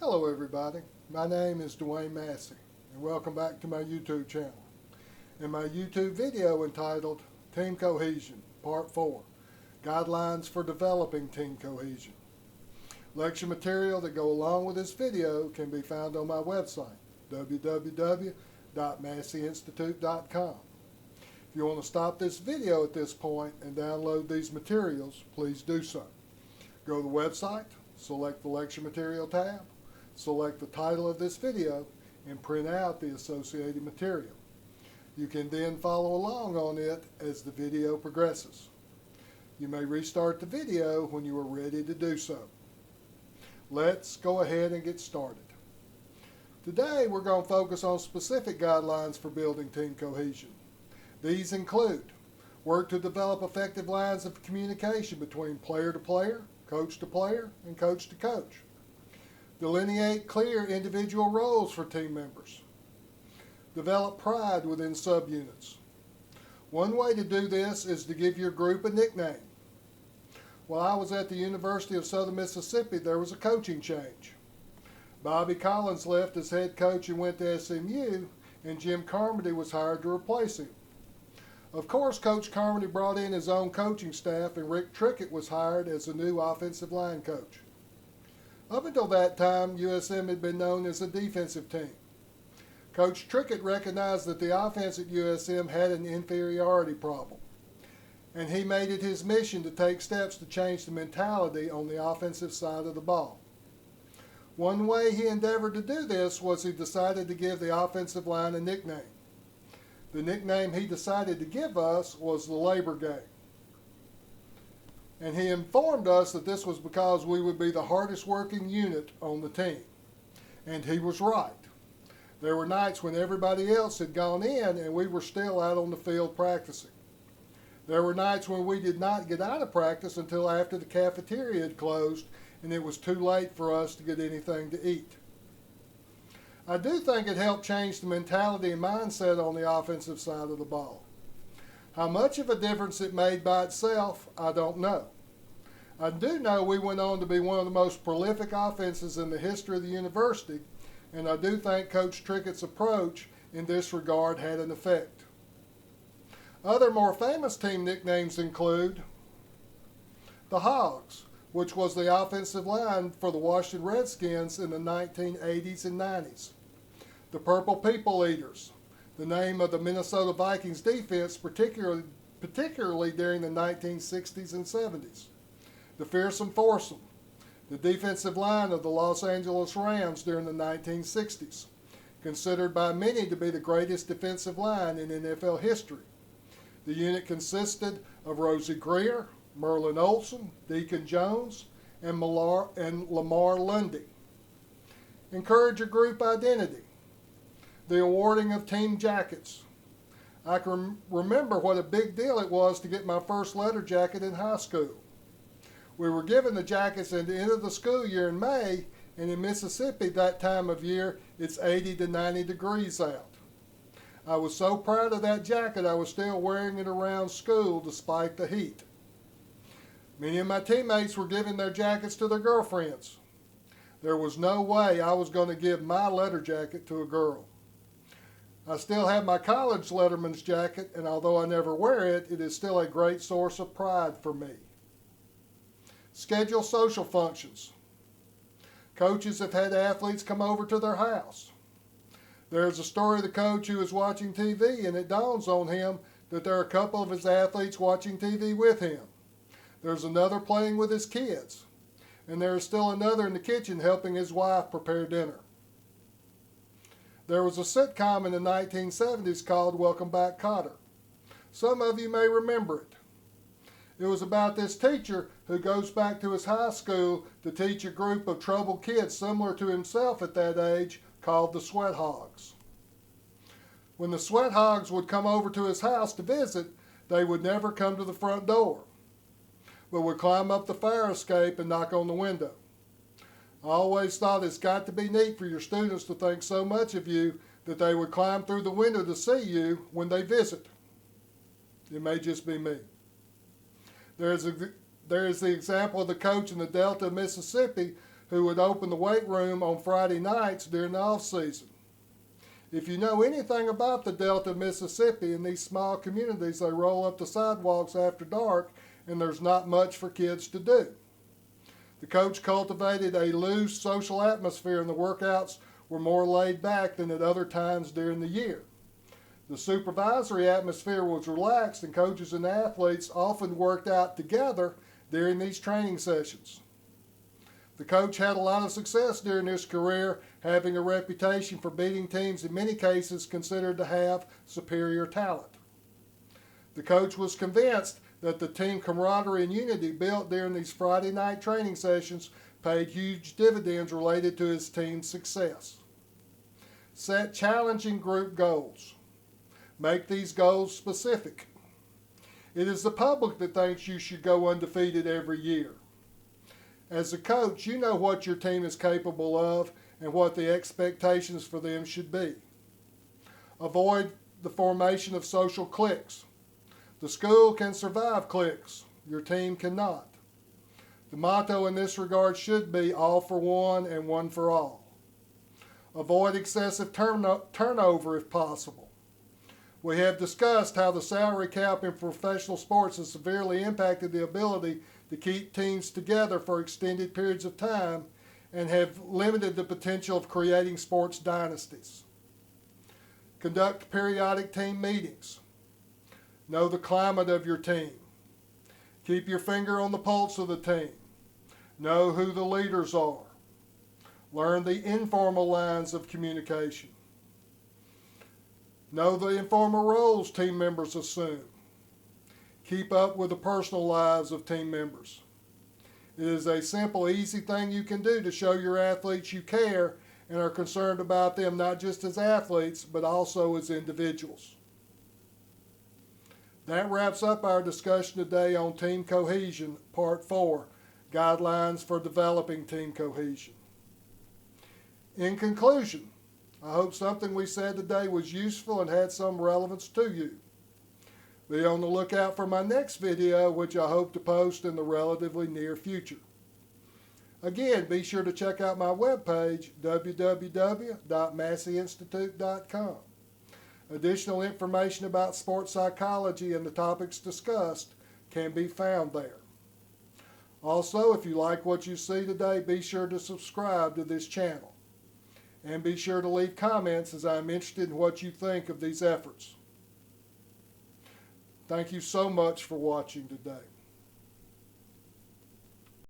Hello everybody, my name is Dwayne Massey and welcome back to my YouTube channel. In my YouTube video entitled Team Cohesion Part 4, Guidelines for Developing Team Cohesion. Lecture material that go along with this video can be found on my website, www.masseyinstitute.com. If you want to stop this video at this point and download these materials, please do so. Go to the website, select the Lecture Material tab, select the title of this video, and print out the associated material. You can then follow along on it as the video progresses. You may restart the video when you are ready to do so. Let's go ahead and get started. Today we're going to focus on specific guidelines for building team cohesion. These include work to develop effective lines of communication between player to player, coach to player, and coach to coach. Delineate clear individual roles for team members. Develop pride within subunits. One way to do this is to give your group a nickname. While I was at the University of Southern Mississippi, there was a coaching change. Bobby Collins left as head coach and went to SMU, and Jim Carmody was hired to replace him. Of course, Coach Carmody brought in his own coaching staff, and Rick Trickett was hired as the new offensive line coach. Up until that time, USM had been known as a defensive team. Coach Trickett recognized that the offense at USM had an inferiority problem, and he made it his mission to take steps to change the mentality on the offensive side of the ball. One way he endeavored to do this was he decided to give the offensive line a nickname. The nickname he decided to give us was the Labor Gang. And he informed us that this was because we would be the hardest working unit on the team. And he was right. There were nights when everybody else had gone in and we were still out on the field practicing. There were nights when we did not get out of practice until after the cafeteria had closed and it was too late for us to get anything to eat. I do think it helped change the mentality and mindset on the offensive side of the ball. How much of a difference it made by itself, I don't know. I do know we went on to be one of the most prolific offenses in the history of the university, and I do think Coach Trickett's approach in this regard had an effect. Other more famous team nicknames include the Hogs, which was the offensive line for the Washington Redskins in the 1980s and 90s. The Purple People Eaters, the name of the Minnesota Vikings defense, particularly during the 1960s and 70s. The Fearsome Foursome, the defensive line of the Los Angeles Rams during the 1960s, considered by many to be the greatest defensive line in NFL history. The unit consisted of Rosie Greer, Merlin Olsen, Deacon Jones, and Lamar Lundy. Encourage your group identity. The awarding of team jackets. I can remember what a big deal it was to get my first letter jacket in high school. We were given the jackets at the end of the school year in May, and in Mississippi that time of year it's 80 to 90 degrees out. I was so proud of that jacket I was still wearing it around school despite the heat. Many of my teammates were giving their jackets to their girlfriends. There was no way I was going to give my letter jacket to a girl. I still have my college letterman's jacket, and although I never wear it, it is still a great source of pride for me. Schedule social functions. Coaches have had athletes come over to their house. There's a story of the coach who is watching TV, and it dawns on him that there are a couple of his athletes watching TV with him. There's another playing with his kids, and there is still another in the kitchen helping his wife prepare dinner. There was a sitcom in the 1970s called Welcome Back, Kotter. Some of you may remember it. It was about this teacher who goes back to his high school to teach a group of troubled kids similar to himself at that age called the Sweat Hogs. When the Sweat Hogs would come over to his house to visit, they would never come to the front door, but would climb up the fire escape and knock on the window. I always thought it's got to be neat for your students to think so much of you that they would climb through the window to see you when they visit. It may just be me. There is the example of the coach in the Delta of Mississippi who would open the weight room on Friday nights during the off season. If you know anything about the Delta of Mississippi, in these small communities, they roll up the sidewalks after dark and there's not much for kids to do. The coach cultivated a loose social atmosphere and the workouts were more laid back than at other times during the year. The supervisory atmosphere was relaxed and coaches and athletes often worked out together during these training sessions. The coach had a lot of success during his career, having a reputation for beating teams in many cases considered to have superior talent. The coach was convinced that the team camaraderie and unity built during these Friday night training sessions paid huge dividends related to his team's success. Set challenging group goals. Make these goals specific. It is the public that thinks you should go undefeated every year. As a coach, you know what your team is capable of and what the expectations for them should be. Avoid the formation of social cliques. The school can survive cliques. Your team cannot. The motto in this regard should be all for one and one for all. Avoid excessive turnover if possible. We have discussed how the salary cap in professional sports has severely impacted the ability to keep teams together for extended periods of time and have limited the potential of creating sports dynasties. Conduct periodic team meetings. Know the climate of your team. Keep your finger on the pulse of the team. Know who the leaders are. Learn the informal lines of communication. Know the informal roles team members assume. Keep up with the personal lives of team members. It is a simple, easy thing you can do to show your athletes you care and are concerned about them not just as athletes, but also as individuals. That wraps up our discussion today on Team Cohesion, Part 4, Guidelines for Developing Team Cohesion. In conclusion, I hope something we said today was useful and had some relevance to you. Be on the lookout for my next video, which I hope to post in the relatively near future. Again, be sure to check out my webpage, www.masseyinstitute.com. Additional information about sports psychology and the topics discussed can be found there. Also, if you like what you see today, be sure to subscribe to this channel. And be sure to leave comments, as I'm interested in what you think of these efforts. Thank you so much for watching today.